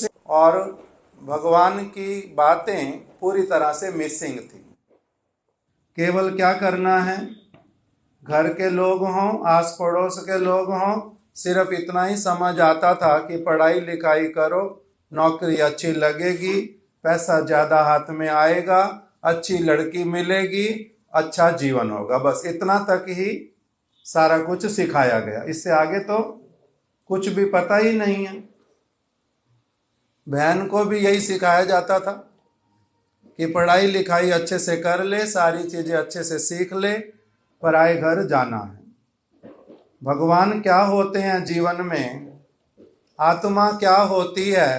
Missing, और भगवान की बातें पूरी तरह से मिसिंग थी। केवल क्या करना है, घर के लोग हों, आस पड़ोस के लोग हों, सिर्फ इतना ही समझ आता था कि पढ़ाई लिखाई करो, नौकरी अच्छी लगेगी, पैसा ज़्यादा हाथ में आएगा, अच्छी लड़की मिलेगी, अच्छा जीवन होगा। बस इतना तक ही सारा कुछ सिखाया गया, इससे आगे तो कुछ भी पता ही नहीं है। बहन को भी यही सिखाया जाता था कि पढ़ाई लिखाई अच्छे से कर ले, सारी चीज़ें अच्छे से सीख ले, पराए घर जाना है। भगवान क्या होते हैं जीवन में, आत्मा क्या होती है,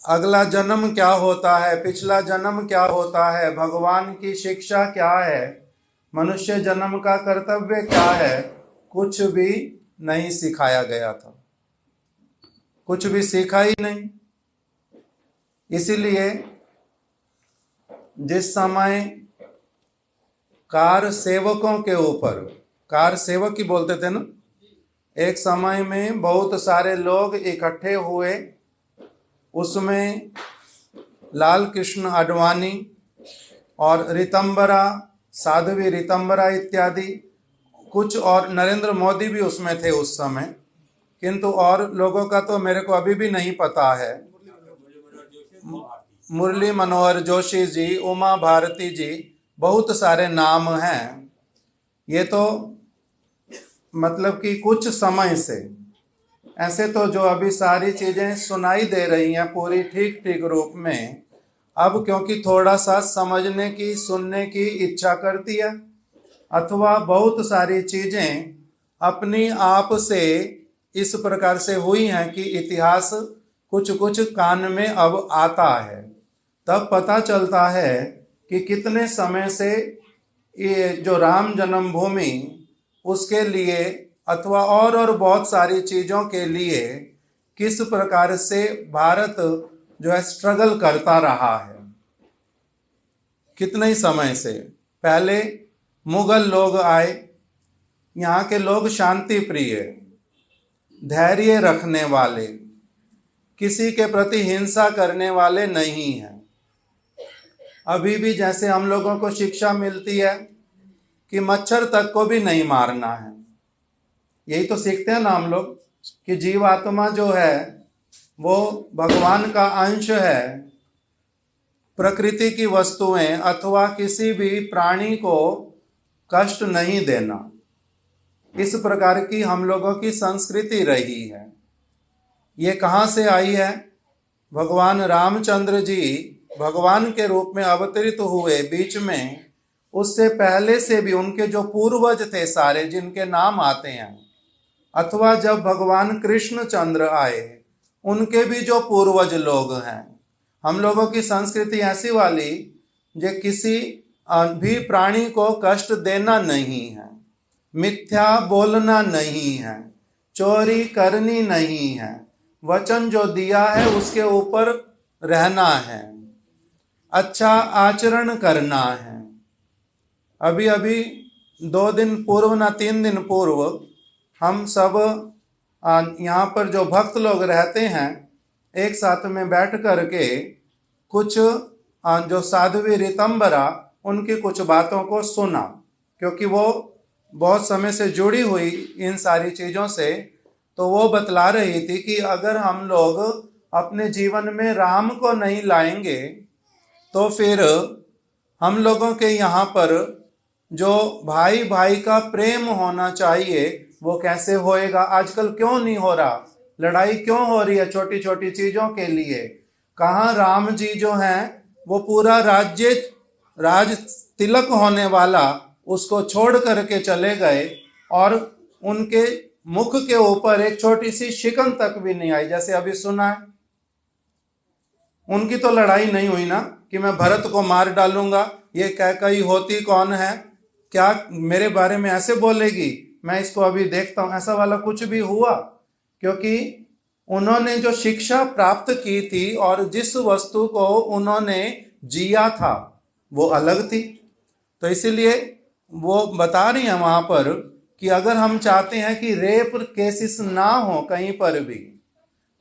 अगला जन्म क्या होता है, पिछला जन्म क्या होता है, भगवान की शिक्षा क्या है, मनुष्य जन्म का कर्तव्य क्या है, कुछ भी नहीं सिखाया गया था, कुछ भी सीखा ही नहीं। इसीलिए जिस समय कार सेवकों के ऊपर, कार सेवक ही बोलते थे ना, एक समय में बहुत सारे लोग इकट्ठे हुए, उसमें लाल कृष्ण आडवाणी और रितंबरा, साध्वी रितंबरा इत्यादि कुछ, और नरेंद्र मोदी भी उसमें थे उस समय, किंतु और लोगों का तो मेरे को अभी भी नहीं पता है। मुरली मनोहर जोशी जी, उमा भारती जी, बहुत सारे नाम हैं। ये तो मतलब कि कुछ समय से, ऐसे तो जो अभी सारी चीजें सुनाई दे रही हैं पूरी ठीक ठीक रूप में, अब क्योंकि थोड़ा सा समझने की, सुनने की इच्छा करती है, अथवा बहुत सारी चीजें अपनी आप से इस प्रकार से हुई हैं कि इतिहास कुछ कुछ कान में अब आता है, तब पता चलता है कि कितने समय से ये जो राम जन्मभूमि, उसके लिए अथवा और बहुत सारी चीजों के लिए किस प्रकार से भारत जो है स्ट्रगल करता रहा है। कितने ही समय से पहले मुगल लोग आए, यहाँ के लोग शांति प्रिय, धैर्य रखने वाले, किसी के प्रति हिंसा करने वाले नहीं हैं। अभी भी जैसे हम लोगों को शिक्षा मिलती है कि मच्छर तक को भी नहीं मारना है, यही तो सीखते हैं ना हम लोग कि जीवात्मा जो है वो भगवान का अंश है, प्रकृति की वस्तुएं अथवा किसी भी प्राणी को कष्ट नहीं देना, इस प्रकार की हम लोगों की संस्कृति रही है। ये कहाँ से आई है? भगवान रामचंद्र जी भगवान के रूप में अवतरित हुए बीच में, उससे पहले से भी उनके जो पूर्वज थे सारे, जिनके नाम आते हैं, अथवा जब भगवान कृष्णचंद्र आए, उनके भी जो पूर्वज लोग हैं। हम लोगों की संस्कृति ऐसी वाली जो किसी भी प्राणी को कष्ट देना नहीं है, मिथ्या बोलना नहीं है, चोरी करनी नहीं है, वचन जो दिया है उसके ऊपर रहना है, अच्छा आचरण करना है। अभी अभी 2 दिन पूर्व ना 3 दिन पूर्व हम सब यहाँ पर जो भक्त लोग रहते हैं, एक साथ में बैठ करके कुछ जो साध्वी रितंबरा, उनकी कुछ बातों को सुना, क्योंकि वो बहुत समय से जुड़ी हुई इन सारी चीज़ों से। तो वो बतला रही थी कि अगर हम लोग अपने जीवन में राम को नहीं लाएंगे तो फिर हम लोगों के यहाँ पर जो भाई भाई का प्रेम होना चाहिए वो कैसे होएगा? आजकल क्यों नहीं हो रहा? लड़ाई क्यों हो रही है छोटी छोटी चीजों के लिए? कहाँ राम जी जो हैं वो पूरा राज तिलक होने वाला उसको छोड़ करके चले गए, और उनके मुख के ऊपर एक छोटी सी शिकन तक भी नहीं आई। जैसे अभी सुना है, उनकी तो लड़ाई नहीं हुई ना कि मैं भरत को मार डालूंगा, ये कैकेयी होती कौन है, क्या मेरे बारे में ऐसे बोलेगी, मैं इसको अभी देखता हूं, ऐसा वाला कुछ भी हुआ? क्योंकि उन्होंने जो शिक्षा प्राप्त की थी और जिस वस्तु को उन्होंने जिया था वो अलग थी। तो इसीलिए वो बता रही हैं वहां पर कि अगर हम चाहते हैं कि रेप केसेस ना हो कहीं पर भी,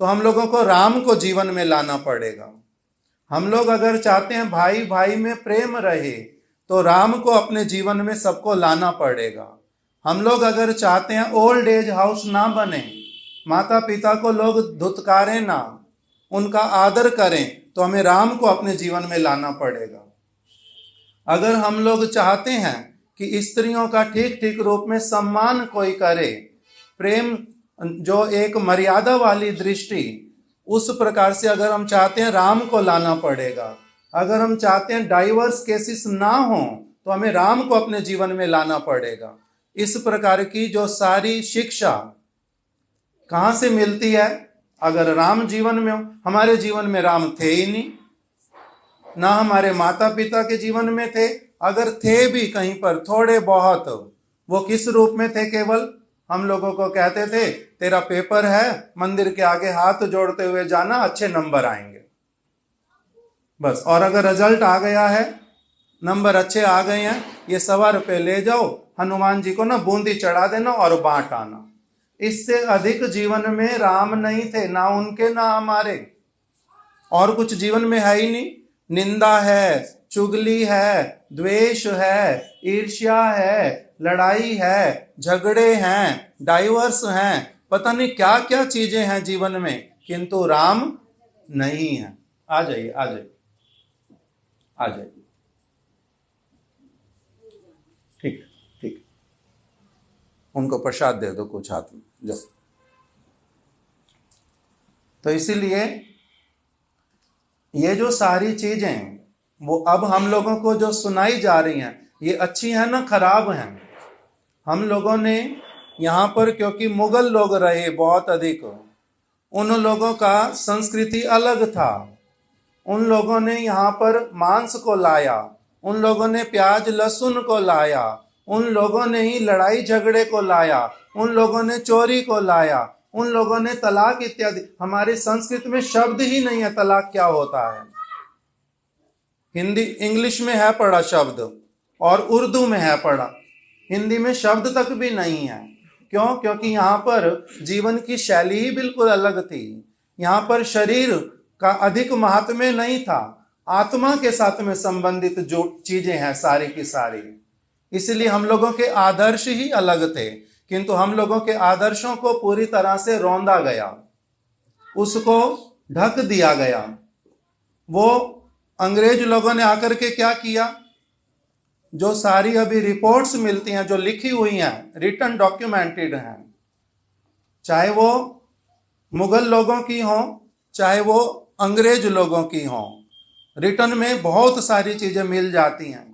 तो हम लोगों को राम को जीवन में लाना पड़ेगा। हम लोग अगर चाहते हैं भाई भाई में प्रेम रहे तो राम को अपने जीवन में सबको लाना पड़ेगा। हम लोग अगर चाहते हैं ओल्ड एज हाउस ना बने, माता पिता को लोग धुतकारें ना, उनका आदर करें, तो हमें राम को अपने जीवन में लाना पड़ेगा। अगर हम लोग चाहते हैं कि स्त्रियों का ठीक ठीक रूप में सम्मान कोई करे, प्रेम जो एक मर्यादा वाली दृष्टि, उस प्रकार से अगर हम चाहते हैं राम को लाना पड़ेगा। अगर हम चाहते हैं डाइवर्स केसेस ना हो तो हमें राम को अपने जीवन में लाना पड़ेगा। इस प्रकार की जो सारी शिक्षा कहाँ से मिलती है? अगर राम जीवन में हो। हमारे जीवन में राम थे ही नहीं, ना हमारे माता पिता के जीवन में थे, अगर थे भी कहीं पर थोड़े बहुत, वो किस रूप में थे? केवल हम लोगों को कहते थे तेरा पेपर है, मंदिर के आगे हाथ जोड़ते हुए जाना, अच्छे नंबर आएंगे, बस। और अगर रिजल्ट आ गया है, नंबर अच्छे आ गए हैं, ये 1.25 रुपये ले जाओ, हनुमान जी को ना बूंदी चढ़ा देना और बांट आना। इससे अधिक जीवन में राम नहीं थे, ना उनके ना हमारे। और कुछ जीवन में है ही नहीं। निंदा है, चुगली है, द्वेष है, ईर्ष्या है, लड़ाई है, झगड़े हैं, डाइवर्स हैं, पता नहीं क्या क्या चीजें हैं जीवन में, किंतु राम नहीं है। आ जाइए, आ जाइए, आ जाइए। ठीक ठीक, उनको प्रसाद दे दो कुछ हाथ में, जाओ। तो इसीलिए ये जो सारी चीजें वो अब हम लोगों को जो सुनाई जा रही हैं, ये अच्छी हैं ना खराब हैं? हम लोगों ने यहाँ पर, क्योंकि मुगल लोग रहे बहुत अधिक, उन लोगों का संस्कृति अलग था। उन लोगों ने यहाँ पर मांस को लाया, उन लोगों ने प्याज लहसुन को लाया, उन लोगों ने ही लड़ाई झगड़े को लाया, उन लोगों ने चोरी को लाया, उन लोगों ने तलाक इत्यादि। हमारी संस्कृत में शब्द ही नहीं है तलाक क्या होता है। हिंदी इंग्लिश में है पढ़ा शब्द और उर्दू में है पढ़ा, हिंदी में शब्द तक भी नहीं है। क्यों? क्योंकि यहाँ पर जीवन की शैली ही बिल्कुल अलग थी। यहाँ पर शरीर का अधिक महात्म्य नहीं था, आत्मा के साथ में संबंधित जो चीजें हैं सारी की सारी। इसलिए हम लोगों के आदर्श ही अलग थे, किंतु हम लोगों के आदर्शों को पूरी तरह से रौंदा गया, उसको ढक दिया गया। वो अंग्रेज लोगों ने आकर के क्या किया? जो सारी अभी रिपोर्ट्स मिलती हैं, जो लिखी हुई हैं, रिटन डॉक्यूमेंटेड हैं, चाहे वो मुगल लोगों की हो, चाहे वो अंग्रेज लोगों की हो, रिटन में बहुत सारी चीजें मिल जाती हैं।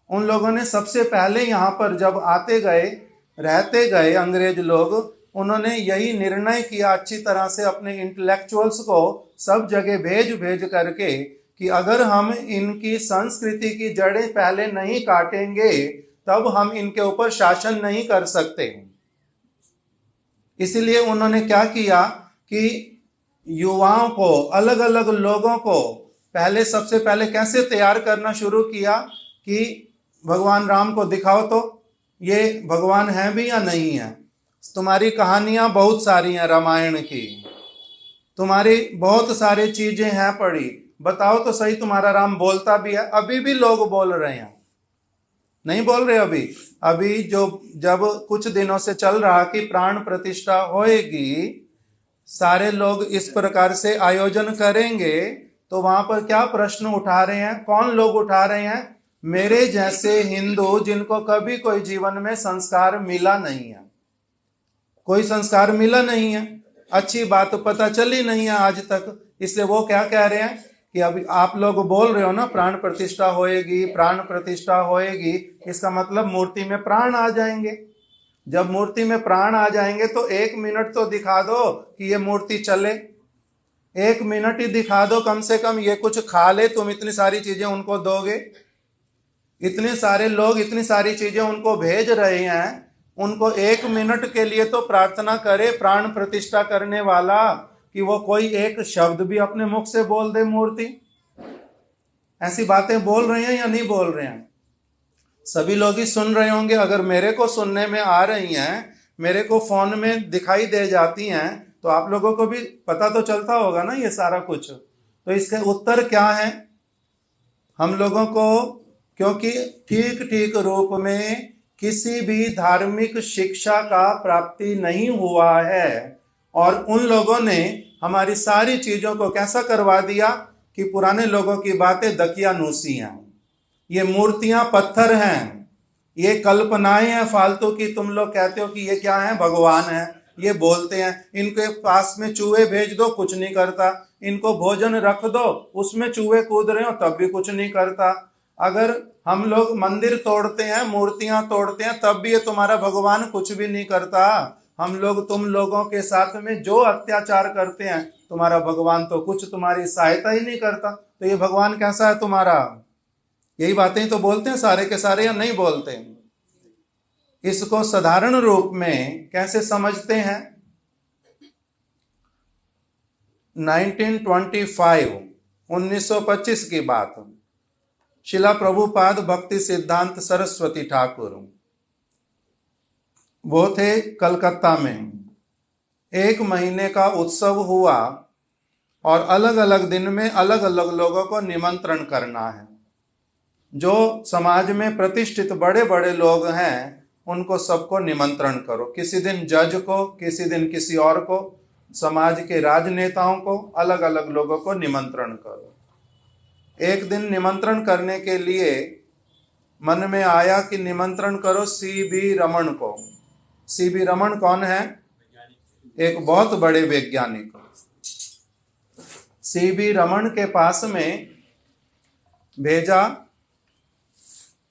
उन लोगों ने सबसे पहले यहाँ पर जब आते गए, रहते गए अंग्रेज लोग, उन्होंने यही निर्णय किया अच्छी तरह से अपने इंटेलेक्चुअल्स को सब जगह भेज भेज करके कि अगर हम इनकी संस्कृति की जड़ें पहले नहीं काटेंगे तब हम इनके ऊपर शासन नहीं कर सकते। इसलिए उन्होंने क्या किया कि युवाओं को, अलग अलग लोगों को पहले, सबसे पहले कैसे तैयार करना शुरू किया कि भगवान राम को दिखाओ तो ये भगवान है भी या नहीं है। तुम्हारी कहानियां बहुत सारी हैं रामायण की, तुम्हारी बहुत सारी चीजें हैं पढ़ी, बताओ तो सही तुम्हारा राम बोलता भी है? अभी भी लोग बोल रहे हैं, नहीं बोल रहे? अभी जो जब कुछ दिनों से चल रहा कि प्राण प्रतिष्ठा होएगी, सारे लोग इस प्रकार से आयोजन करेंगे, तो वहां पर क्या प्रश्न उठा रहे हैं? कौन लोग उठा रहे हैं? मेरे जैसे हिंदू जिनको कभी कोई जीवन में संस्कार मिला नहीं है, कोई संस्कार मिला नहीं है, अच्छी बात पता चली नहीं है आज तक। इसलिए वो क्या कह रहे हैं कि अभी आप लोग बोल रहे हो ना प्राण प्रतिष्ठा होएगी, प्राण प्रतिष्ठा होएगी, इसका मतलब मूर्ति में प्राण आ जाएंगे। जब मूर्ति में प्राण आ जाएंगे तो 1 मिनट तो दिखा दो कि ये मूर्ति चले, 1 मिनट ही दिखा दो कम से कम, ये कुछ खा ले, तुम इतनी सारी चीजें उनको दोगे। इतने सारे लोग इतनी सारी चीजें उनको भेज रहे हैं, उनको 1 मिनट के लिए तो प्रार्थना करे प्राण प्रतिष्ठा करने वाला कि वो कोई एक शब्द भी अपने मुख से बोल दे। मूर्ति ऐसी बातें बोल रहे हैं या नहीं बोल रहे हैं? सभी लोग ही सुन रहे होंगे। अगर मेरे को सुनने में आ रही हैं, मेरे को फोन में दिखाई दे जाती हैं, तो आप लोगों को भी पता तो चलता होगा ना ये सारा कुछ। तो इसका उत्तर क्या है? हम लोगों को क्योंकि ठीक ठीक रूप में किसी भी धार्मिक शिक्षा का प्राप्ति नहीं हुआ है, और उन लोगों ने हमारी सारी चीजों को कैसा करवा दिया कि पुराने लोगों की बातें दकियानूसी हैं, ये मूर्तियां पत्थर हैं, ये कल्पनाएं हैं फालतू की। तुम लोग कहते हो कि ये क्या है, भगवान है, ये बोलते हैं। इनके पास में चूहे भेज दो, कुछ नहीं करता। इनको भोजन रख दो, उसमें चूहे कूद रहे हो तब भी कुछ नहीं करता। अगर हम लोग मंदिर तोड़ते हैं, मूर्तियां तोड़ते हैं, तब भी ये तुम्हारा भगवान कुछ भी नहीं करता। हम लोग तुम लोगों के साथ में जो अत्याचार करते हैं, तुम्हारा भगवान तो कुछ तुम्हारी सहायता ही नहीं करता। तो ये भगवान कैसा है तुम्हारा? यही बातें तो बोलते हैं सारे के सारे, या नहीं बोलते? इसको साधारण रूप में कैसे समझते हैं? 1925 की बात, शिला प्रभुपाद भक्ति सिद्धांत सरस्वती ठाकुर, वो थे कलकत्ता में। 1 महीने का उत्सव हुआ और अलग अलग दिन में अलग अलग लोगों को निमंत्रण करना है। जो समाज में प्रतिष्ठित बड़े बड़े लोग हैं उनको सबको निमंत्रण करो। किसी दिन जज को, किसी दिन किसी और को, समाज के राजनेताओं को, अलग अलग लोगों को निमंत्रण करो। एक दिन निमंत्रण करने के लिए मन में आया कि निमंत्रण करो सीबी रमन को। सीबी रमन कौन है? एक बहुत बड़े वैज्ञानिक। सीबी रमन के पास में भेजा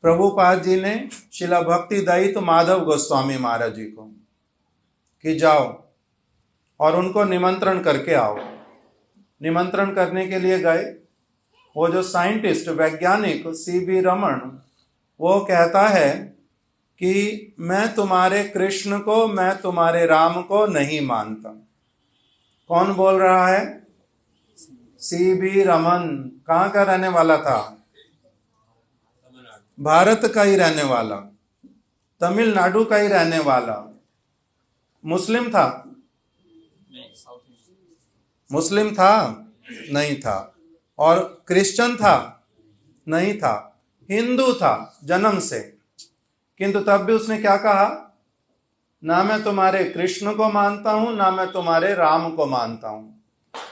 प्रभुपाद जी ने शिला भक्ति दयित माधव गोस्वामी महाराज जी को कि जाओ और उनको निमंत्रण करके आओ। निमंत्रण करने के लिए गए। वो जो साइंटिस्ट, वैज्ञानिक सीबी रमन, वो कहता है कि मैं तुम्हारे कृष्ण को, मैं तुम्हारे राम को नहीं मानता। कौन बोल रहा है? सीबी रमन। कहाँ का रहने वाला था? भारत का ही रहने वाला, तमिलनाडु का ही रहने वाला। मुस्लिम था? मुस्लिम था? नहीं था। और क्रिश्चियन था? नहीं था। हिंदू था जन्म से। किंतु तब भी उसने क्या कहा? ना मैं तुम्हारे कृष्ण को मानता हूं, ना मैं तुम्हारे राम को मानता हूं।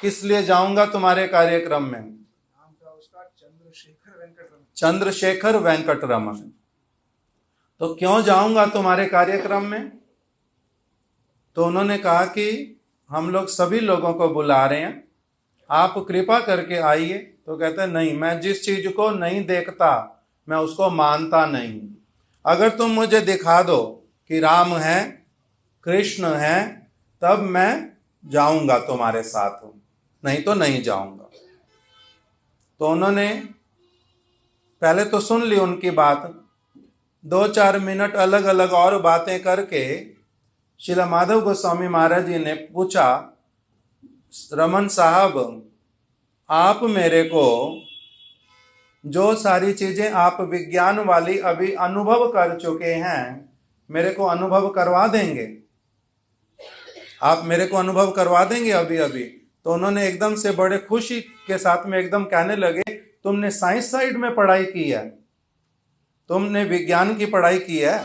किस लिए जाऊंगा तुम्हारे कार्यक्रम में? चंद्रशेखर वेंकट रमन। तो क्यों जाऊंगा तुम्हारे कार्यक्रम में? तो उन्होंने कहा कि हम लोग सभी लोगों को बुला रहे हैं, आप कृपा करके आइए। तो कहते हैं नहीं, मैं जिस चीज को नहीं देखता मैं उसको मानता नहीं। अगर तुम मुझे दिखा दो कि राम है, कृष्ण है, तब मैं जाऊंगा तुम्हारे साथ, नहीं तो नहीं जाऊंगा। तो उन्होंने पहले तो सुन ली उनकी बात। 2-4 मिनट अलग अलग और बातें करके शिला माधव गोस्वामी महाराज जी ने पूछा, रमन साहब, आप मेरे को जो सारी चीजें आप विज्ञान वाली अभी अनुभव कर चुके हैं, मेरे को अनुभव करवा देंगे? आप मेरे को अनुभव करवा देंगे अभी अभी? तो उन्होंने एकदम से बड़े खुशी के साथ में एकदम कहने लगे, तुमने साइंस साइड में पढ़ाई की है, तुमने विज्ञान की पढ़ाई की है?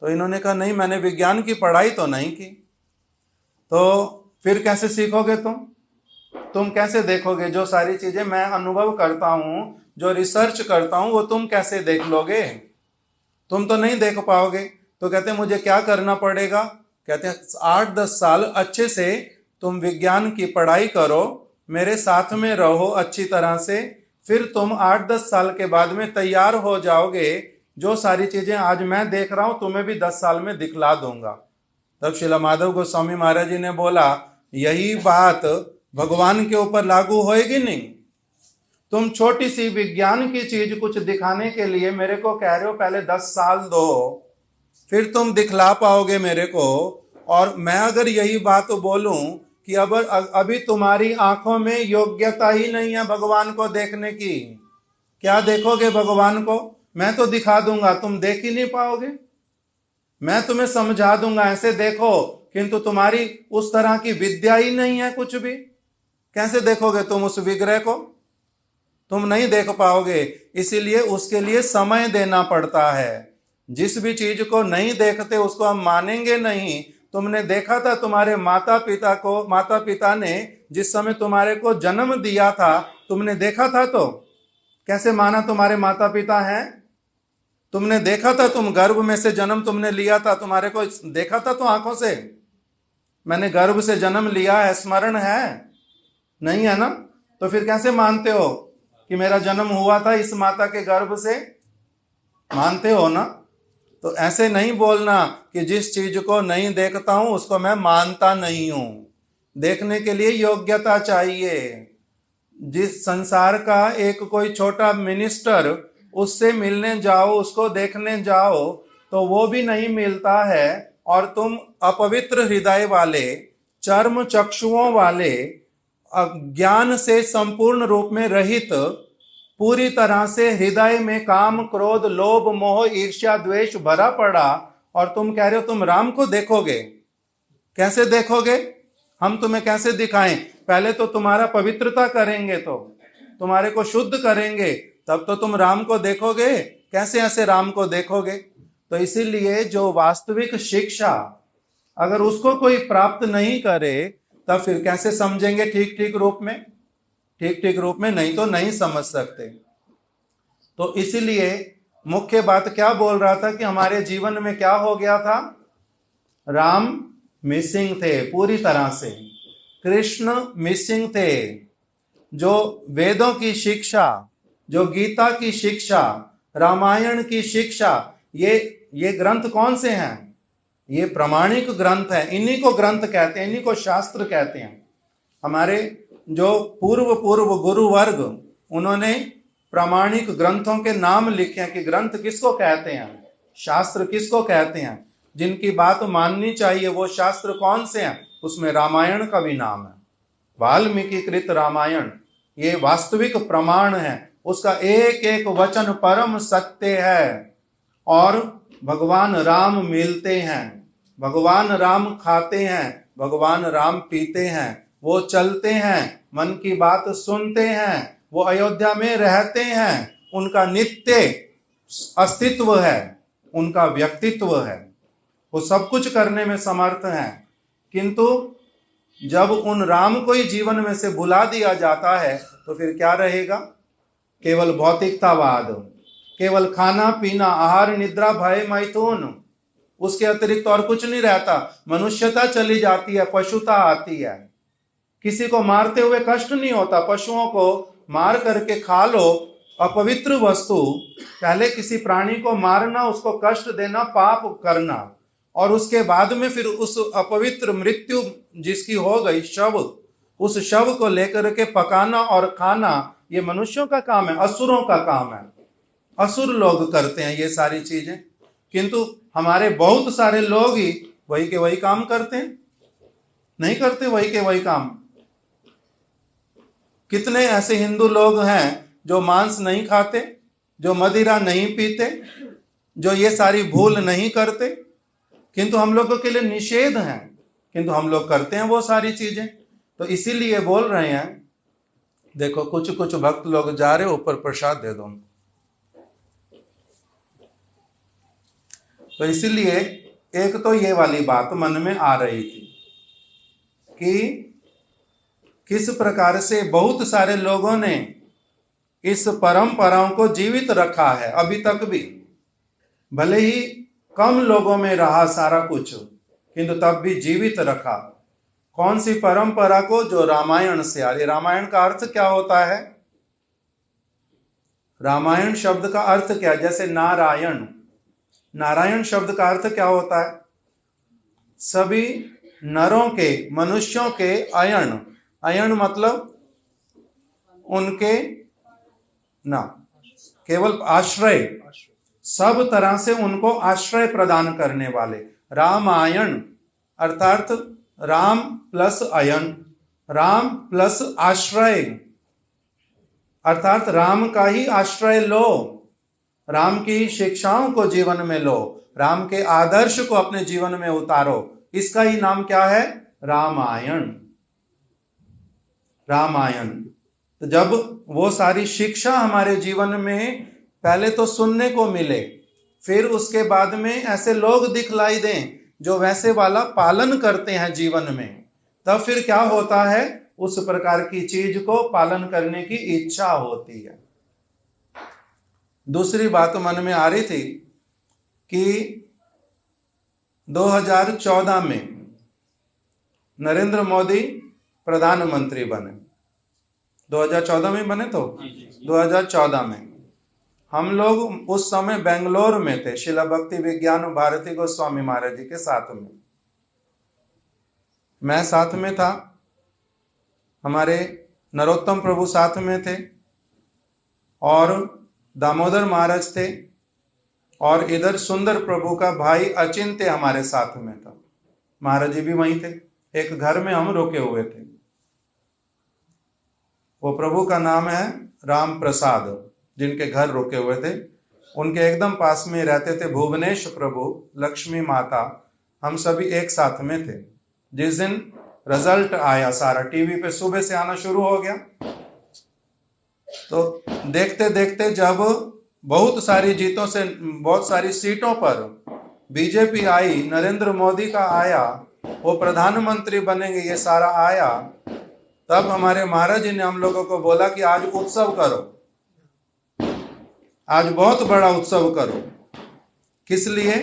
तो इन्होंने कहा नहीं, मैंने विज्ञान की पढ़ाई तो नहीं की। तो फिर कैसे सीखोगे तुम कैसे देखोगे? जो सारी चीजें मैं अनुभव करता हूं, जो रिसर्च करता हूं, वो तुम कैसे देख लोगे? तुम तो नहीं देख पाओगे। तो कहते हैं मुझे क्या करना पड़ेगा? कहते हैं 8-10 साल अच्छे से तुम विज्ञान की पढ़ाई करो, मेरे साथ में रहो अच्छी तरह से, फिर तुम 8-10 साल के बाद में तैयार हो जाओगे। जो सारी चीजें आज मैं देख रहा हूं तुम्हें भी 10 साल में दिखला दूंगा। तब शिला माधव गोस्वामी महाराज जी ने बोला, यही बात भगवान के ऊपर लागू होएगी नहीं? तुम छोटी सी विज्ञान की चीज कुछ दिखाने के लिए मेरे को कह रहे हो पहले 10 साल दो, फिर तुम दिखला पाओगे मेरे को। और मैं अगर यही बात बोलूं कि अब अभी तुम्हारी आंखों में योग्यता ही नहीं है भगवान को देखने की, क्या देखोगे भगवान को? मैं तो दिखा दूंगा, तुम देख ही नहीं पाओगे। मैं तुम्हें समझा दूंगा, ऐसे देखो किंतु तुम्हारी उस तरह की विद्या ही नहीं है कुछ भी। कैसे देखोगे तुम उस विग्रह को? तुम नहीं देख पाओगे। इसीलिए उसके लिए समय देना पड़ता है। जिस भी चीज को नहीं देखते उसको हम मानेंगे नहीं। तुमने देखा था तुम्हारे माता पिता ने जिस समय तुम्हारे को जन्म दिया था, तुमने देखा था तो कैसे माना तुम्हारे माता पिता हैं? तुमने देखा था, तुम गर्भ में से जन्म तुमने लिया था, तुम्हारे को देखा था तो आंखों से, मैंने गर्भ से जन्म लिया है, स्मरण है? नहीं है ना? तो फिर कैसे मानते हो कि मेरा जन्म हुआ था इस माता के गर्भ से? मानते हो ना? तो ऐसे नहीं बोलना कि जिस चीज को नहीं देखता हूं उसको मैं मानता नहीं हूं। देखने के लिए योग्यता चाहिए। जिस संसार का एक कोई छोटा मिनिस्टर, उससे मिलने जाओ, उसको देखने जाओ तो वो भी नहीं मिलता है, और तुम अपवित्र हृदय वाले, चर्म चक्षुओं वाले, ज्ञान से संपूर्ण रूप में रहित, पूरी तरह से हृदय में काम क्रोध लोभ मोह ईर्ष्या द्वेष भरा पड़ा, और तुम कह रहे हो तुम राम को देखोगे। कैसे देखोगे? हम तुम्हें कैसे दिखाएं? पहले तो तुम्हारा पवित्रता करेंगे, तो तुम्हारे को शुद्ध करेंगे, तब तो तुम राम को देखोगे। कैसे ऐसे राम को देखोगे? तो इसीलिए जो वास्तविक शिक्षा अगर उसको कोई प्राप्त नहीं करे, तब फिर कैसे समझेंगे ठीक ठीक रूप में? ठीक ठीक रूप में नहीं तो नहीं समझ सकते। तो इसीलिए मुख्य बात क्या बोल रहा था कि हमारे जीवन में क्या हो गया था? राम मिसिंग थे पूरी तरह से, कृष्ण मिसिंग थे। जो वेदों की शिक्षा, जो गीता की शिक्षा, रामायण की शिक्षा, ये ग्रंथ कौन से हैं? ये प्रामाणिक ग्रंथ है। इन्हीं को ग्रंथ कहते हैं, इन्हीं को शास्त्र कहते हैं। हमारे जो पूर्व गुरु वर्ग, उन्होंने प्रामाणिक ग्रंथों के नाम लिखे हैं कि ग्रंथ किसको कहते हैं, शास्त्र किसको कहते हैं, जिनकी बात माननी चाहिए। वो शास्त्र कौन से हैं? उसमें रामायण का भी नाम है। वाल्मीकि कृत रामायण ये वास्तविक प्रमाण है। उसका एक एक वचन परम सत्य है। और भगवान राम मिलते हैं, भगवान राम खाते हैं, भगवान राम पीते हैं, वो चलते हैं, मन की बात सुनते हैं, वो अयोध्या में रहते हैं, उनका नित्य अस्तित्व है, उनका व्यक्तित्व है, वो सब कुछ करने में समर्थ हैं। किंतु जब उन राम को ही जीवन में से भुला दिया जाता है तो फिर क्या रहेगा? केवल भौतिकतावाद, केवल खाना पीना, आहार निद्रा भय मैथुन, उसके अतिरिक्त और कुछ नहीं रहता। मनुष्यता चली जाती है, पशुता आती है। किसी को मारते हुए कष्ट नहीं होता। पशुओं को मार करके खा लो, अपवित्र वस्तु। पहले किसी प्राणी को मारना, उसको कष्ट देना, पाप करना, और उसके बाद में फिर उस अपवित्र मृत्यु जिसकी हो गई शव, उस शव को लेकर के पकाना और खाना, ये मनुष्यों का काम है, असुरों का काम है। असुर लोग करते हैं ये सारी चीजें। किंतु हमारे बहुत सारे लोग ही वही के वही काम करते हैं, नहीं करते वही के वही काम। कितने ऐसे हिंदू लोग हैं जो मांस नहीं खाते, जो मदिरा नहीं पीते, जो ये सारी भूल नहीं करते, किंतु हम लोगों के लिए निषेध है, किंतु हम लोग करते हैं वो सारी चीजें। तो इसीलिए बोल रहे हैं, देखो कुछ कुछ भक्त लोग जा रहे, ऊपर प्रसाद दे दो। तो इसीलिए एक तो ये वाली बात मन में आ रही थी कि किस प्रकार से बहुत सारे लोगों ने इस परंपराओं को जीवित रखा है अभी तक भी। भले ही कम लोगों में रहा सारा कुछ, किंतु तब भी जीवित रखा। कौन सी परंपरा को? जो रामायण से आ रही। रामायण का अर्थ क्या होता है? रामायण शब्द का अर्थ क्या? जैसे नारायण, नारायण शब्द का अर्थ क्या होता है? सभी नरों के, मनुष्यों के अयन। अयन मतलब उनके ना केवल आश्रय, सब तरह से उनको आश्रय प्रदान करने वाले। रामायण अर्थात राम प्लस अयन, राम प्लस आश्रय, अर्थात राम का ही आश्रय लो, राम की शिक्षाओं को जीवन में लो, राम के आदर्श को अपने जीवन में उतारो, इसका ही नाम क्या है? रामायण। रामायण। तो जब वो सारी शिक्षा हमारे जीवन में पहले तो सुनने को मिले, फिर उसके बाद में ऐसे लोग दिखलाई दें जो वैसे वाला पालन करते हैं जीवन में, तब फिर क्या होता है? उस प्रकार की चीज को पालन करने की इच्छा होती है। दूसरी बात मन में आ रही थी कि 2014 में नरेंद्र मोदी प्रधानमंत्री बने। 2014 में बने, तो 2014 में हम लोग उस समय बेंगलोर में थे, शिला भक्ति विज्ञान भारती गोस्वामी महाराज जी के साथ में। मैं साथ में था, हमारे नरोत्तम प्रभु साथ में थे, और दामोदर महाराज थे, और इधर सुंदर प्रभु का भाई अचिंत्य हमारे साथ में था। महाराज जी भी वहीं थे, एक घर में हम रुके हुए थे। वो प्रभु का नाम है राम प्रसाद, जिनके घर रुके हुए थे। उनके एकदम पास में रहते थे भुवनेश प्रभु, लक्ष्मी माता। हम सभी एक साथ में थे। जिस दिन रिजल्ट आया, सारा टीवी पे सुबह से आना शुरू हो गया, तो देखते देखते जब बहुत सारी जीतों से, बहुत सारी सीटों पर बीजेपी आई, नरेंद्र मोदी का आया, वो प्रधानमंत्री बनेंगे, ये सारा आया, तब हमारे महाराज जी ने हम लोगों को बोला कि आज उत्सव करो, आज बहुत बड़ा उत्सव करो। किस लिए?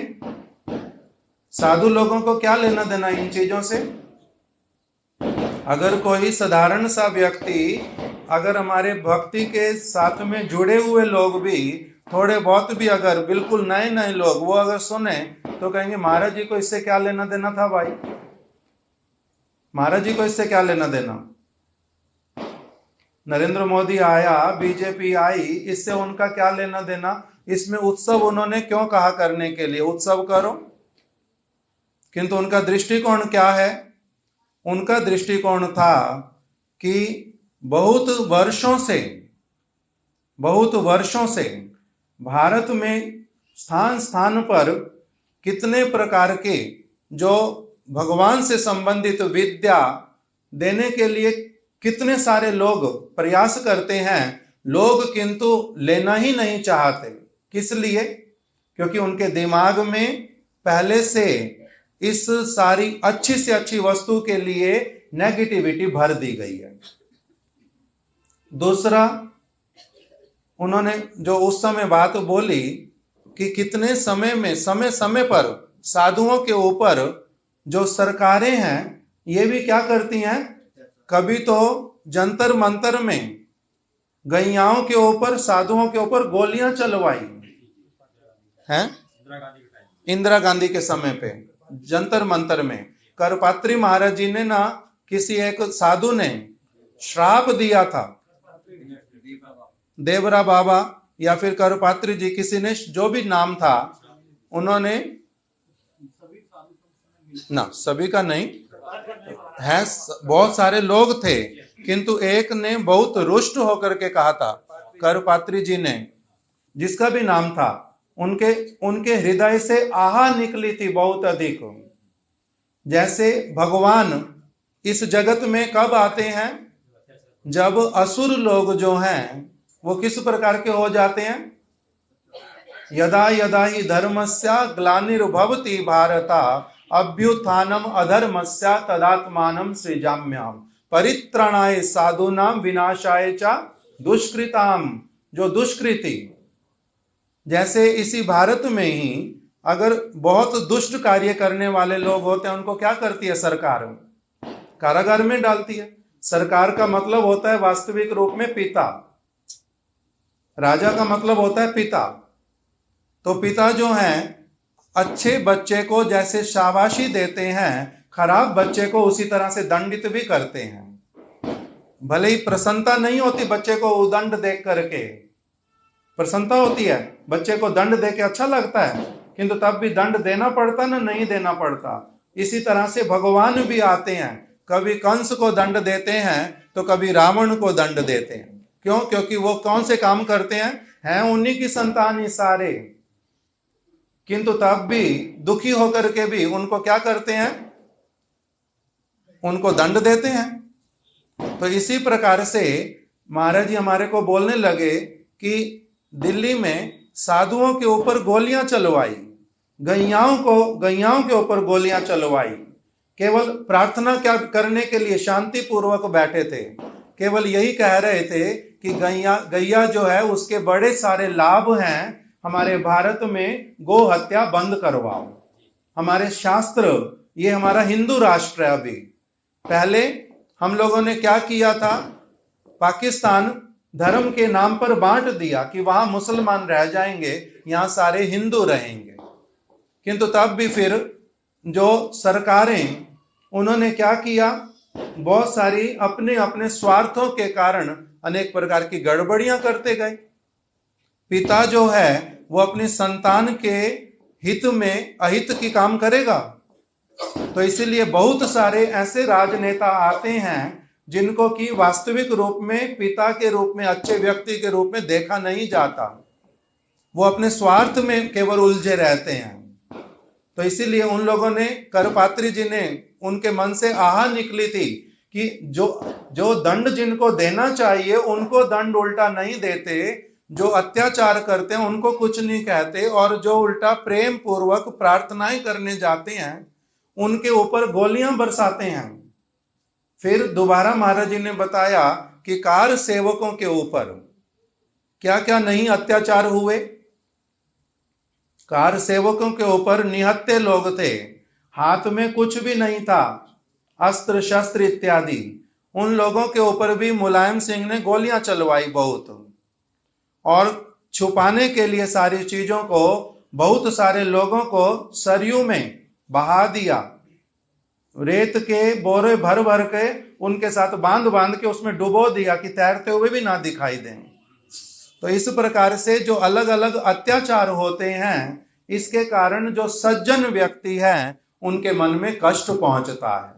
साधु लोगों को क्या लेना देना इन चीजों से? अगर कोई साधारण सा व्यक्ति, अगर हमारे भक्ति के साथ में जुड़े हुए लोग भी, थोड़े बहुत भी, अगर बिल्कुल नए नए लोग वो अगर सुने, तो कहेंगे महाराज जी को इससे क्या लेना देना था भाई, महाराज जी को इससे क्या लेना देना। नरेंद्र मोदी आया, बीजेपी आई, इससे उनका क्या लेना देना? इसमें उत्सव उन्होंने क्यों कहा करने के लिए? उत्सव करो। किंतु उनका दृष्टिकोण क्या है? उनका दृष्टिकोण था कि बहुत वर्षों से भारत में स्थान स्थान पर कितने प्रकार के जो भगवान से संबंधित विद्या देने के लिए कितने सारे लोग प्रयास करते हैं, लोग किंतु लेना ही नहीं चाहते। किस लिए? क्योंकि उनके दिमाग में पहले से इस सारी अच्छी से अच्छी वस्तु के लिए नेगेटिविटी भर दी गई है। दूसरा, उन्होंने जो उस समय बात बोली कि कितने समय में, समय समय पर साधुओं के ऊपर जो सरकारें हैं, ये भी क्या करती हैं? कभी तो जंतर मंतर में गैयाओं के ऊपर, साधुओं के ऊपर गोलियां चलवाई हैं। इंदिरा गांधी के समय पे जंतर मंतर में करपात्री महाराज जी ने ना, किसी एक साधु ने श्राप दिया था, देवरा बाबा या फिर करपात्री जी, किसी ने जो भी नाम था, उन्होंने ना, सभी का नहीं है, बहुत सारे लोग थे, किंतु एक ने बहुत रुष्ट होकर के कहा था, करपात्री जी ने, जिसका भी नाम था, उनके हृदय से आहा निकली थी बहुत अधिक। जैसे भगवान इस जगत में कब आते हैं? जब असुर लोग जो हैं वो किस प्रकार के हो जाते हैं? यदा यदा ही धर्मस्य ग्लानिर्भवति भारता अभ्युत्थानम अधर्मस्य तदात्मानं सृजाम्यहम् परित्राणाय साधूनां विनाशाय च दुष्कृताम। जो दुष्कृति, जैसे इसी भारत में ही अगर बहुत दुष्ट कार्य करने वाले लोग होते हैं, उनको क्या करती है सरकार? कारागार में डालती है। सरकार का मतलब होता है वास्तविक रूप में पिता, राजा का मतलब होता है पिता। तो पिता जो हैं, अच्छे बच्चे को जैसे शाबाशी देते हैं, खराब बच्चे को उसी तरह से दंडित भी करते हैं। भले ही प्रसन्नता नहीं होती बच्चे को उदंड देख करके, प्रसन्नता होती है, बच्चे को दंड दे के अच्छा लगता है, किंतु तब भी दंड देना पड़ता ना, नहीं देना पड़ता। इसी तरह से भगवान भी आते हैं, कभी कंस को दंड देते हैं तो कभी रावण को दंड देते हैं। क्यों? क्योंकि वो कौन से काम करते हैं उन्हीं की संतान ही सारे, किंतु तब भी दुखी होकर के भी उनको क्या करते हैं? उनको दंड देते हैं। तो इसी प्रकार से महाराज जी हमारे को बोलने लगे कि दिल्ली में साधुओं के ऊपर गोलियां चलवाई, गैयाओं के ऊपर गोलियां चलवाई, केवल प्रार्थना क्या करने के लिए शांति पूर्वक बैठे थे, केवल यही कह रहे थे कि गैया जो है उसके बड़े सारे लाभ हैं, हमारे भारत में गो हत्या बंद करवाओ। हमारे शास्त्र, ये हमारा हिंदू राष्ट्र है। अभी पहले हम लोगों ने क्या किया था, पाकिस्तान धर्म के नाम पर बांट दिया कि वहां मुसलमान रह जाएंगे, यहां सारे हिंदू रहेंगे। किंतु तब भी फिर जो सरकारें, उन्होंने क्या किया, बहुत सारी अपने अपने स्वार्थों के कारण अनेक प्रकार की गड़बड़ियां करते गए। पिता जो है वो अपनी संतान के हित में अहित की काम करेगा। तो इसीलिए बहुत सारे ऐसे राजनेता आते हैं जिनको कि वास्तविक रूप में पिता के रूप में, अच्छे व्यक्ति के रूप में देखा नहीं जाता। वो अपने स्वार्थ में केवल उलझे रहते हैं। तो इसीलिए उन लोगों ने, करपात्री जी ने, उनके मन से आह निकली थी कि जो दंड जिनको देना चाहिए उनको दंड उल्टा नहीं देते, जो अत्याचार करते हैं उनको कुछ नहीं कहते, और जो उल्टा प्रेम पूर्वक प्रार्थनाएं करने जाते हैं उनके ऊपर गोलियां बरसाते हैं। फिर दोबारा महाराज जी ने बताया कि कार सेवकों के ऊपर क्या क्या नहीं अत्याचार हुए। कार सेवकों के ऊपर निहत्थे लोग थे, हाथ में कुछ भी नहीं था, अस्त्र शस्त्र इत्यादि। उन लोगों के ऊपर भी मुलायम सिंह ने गोलियां चलवाई बहुत, और छुपाने के लिए सारी चीजों को बहुत सारे लोगों को सरयू में बहा दिया, रेत के बोरे भर भर के उनके साथ बांध बांध के उसमें डुबो दिया कि तैरते हुए भी ना दिखाई दें। तो इस प्रकार से जो अलग अलग अत्याचार होते हैं, इसके कारण जो सज्जन व्यक्ति है उनके मन में कष्ट पहुंचता है,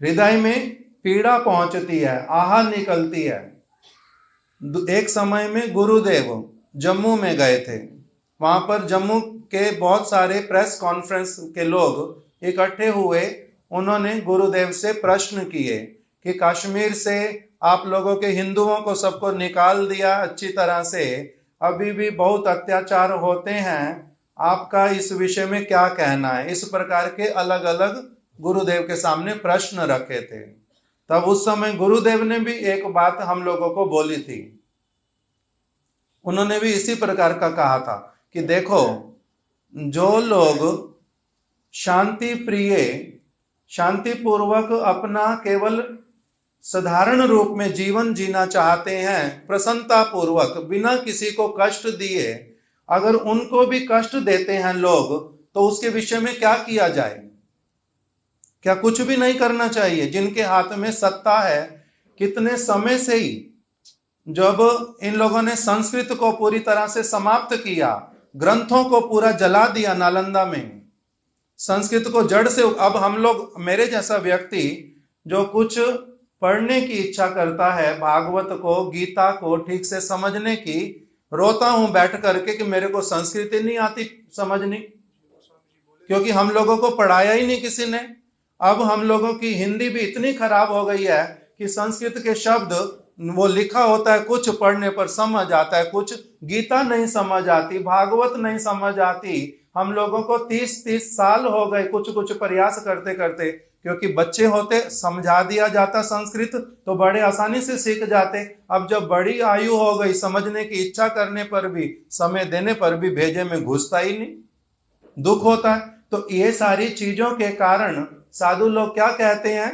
हृदय में पीड़ा पहुंचती है, आह निकलती है। एक समय में गुरुदेव जम्मू में गए थे, वहां पर जम्मू के बहुत सारे प्रेस कॉन्फ्रेंस के लोग इकट्ठे हुए। उन्होंने गुरुदेव से प्रश्न किए कि कश्मीर से आप लोगों के हिंदुओं को सबको निकाल दिया अच्छी तरह से, अभी भी बहुत अत्याचार होते हैं, आपका इस विषय में क्या कहना है। इस प्रकार के अलग अलग गुरुदेव के सामने प्रश्न रखे थे। तब उस समय गुरुदेव ने भी एक बात हम लोगों को बोली थी। उन्होंने भी इसी प्रकार का कहा था कि देखो, जो लोग शांति प्रिय, शांतिपूर्वक अपना केवल साधारण रूप में जीवन जीना चाहते हैं, प्रसन्नता पूर्वक, बिना किसी को कष्ट दिए, अगर उनको भी कष्ट देते हैं लोग, तो उसके विषय में क्या किया जाए? क्या कुछ भी नहीं करना चाहिए? जिनके हाथ में सत्ता है, कितने समय से ही जब इन लोगों ने संस्कृत को पूरी तरह से समाप्त किया, ग्रंथों को पूरा जला दिया नालंदा में, संस्कृत को जड़ से, अब हम लोग, मेरे जैसा व्यक्ति जो कुछ पढ़ने की इच्छा करता है, भागवत को, गीता को ठीक से समझने की, रोता हूं बैठ करके कि मेरे को संस्कृत ही नहीं आती समझनी, क्योंकि हम लोगों को पढ़ाया ही नहीं किसी ने। अब हम लोगों की हिंदी भी इतनी खराब हो गई है कि संस्कृत के शब्द वो लिखा होता है, कुछ पढ़ने पर समझ आता है, कुछ गीता नहीं समझ आती, भागवत नहीं समझ आती। हम लोगों को 30-30 साल हो गए कुछ कुछ प्रयास करते करते, क्योंकि बच्चे होते समझा दिया जाता संस्कृत तो बड़े आसानी से सीख जाते। अब जब बड़ी आयु हो गई, समझने की इच्छा करने पर भी, समय देने पर भी भेजे में घुसता ही नहीं, दुख होता है। तो ये सारी चीजों के कारण साधु लोग क्या कहते हैं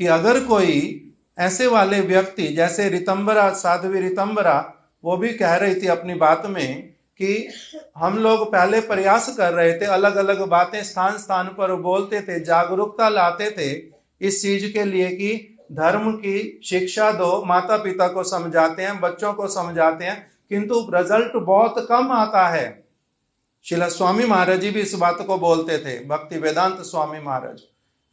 कि अगर कोई ऐसे वाले व्यक्ति, जैसे रितंबरा, साध्वी रितंबरा, वो भी कह रही थी अपनी बात में कि हम लोग पहले प्रयास कर रहे थे, अलग अलग बातें स्थान स्थान पर बोलते थे, जागरूकता लाते थे इस चीज के लिए कि धर्म की शिक्षा दो, माता पिता को समझाते हैं, बच्चों को समझाते हैं, किंतु रिजल्ट बहुत कम आता है। शिला स्वामी महाराज जी भी इस बात को बोलते थे। भक्ति वेदांत स्वामी महाराज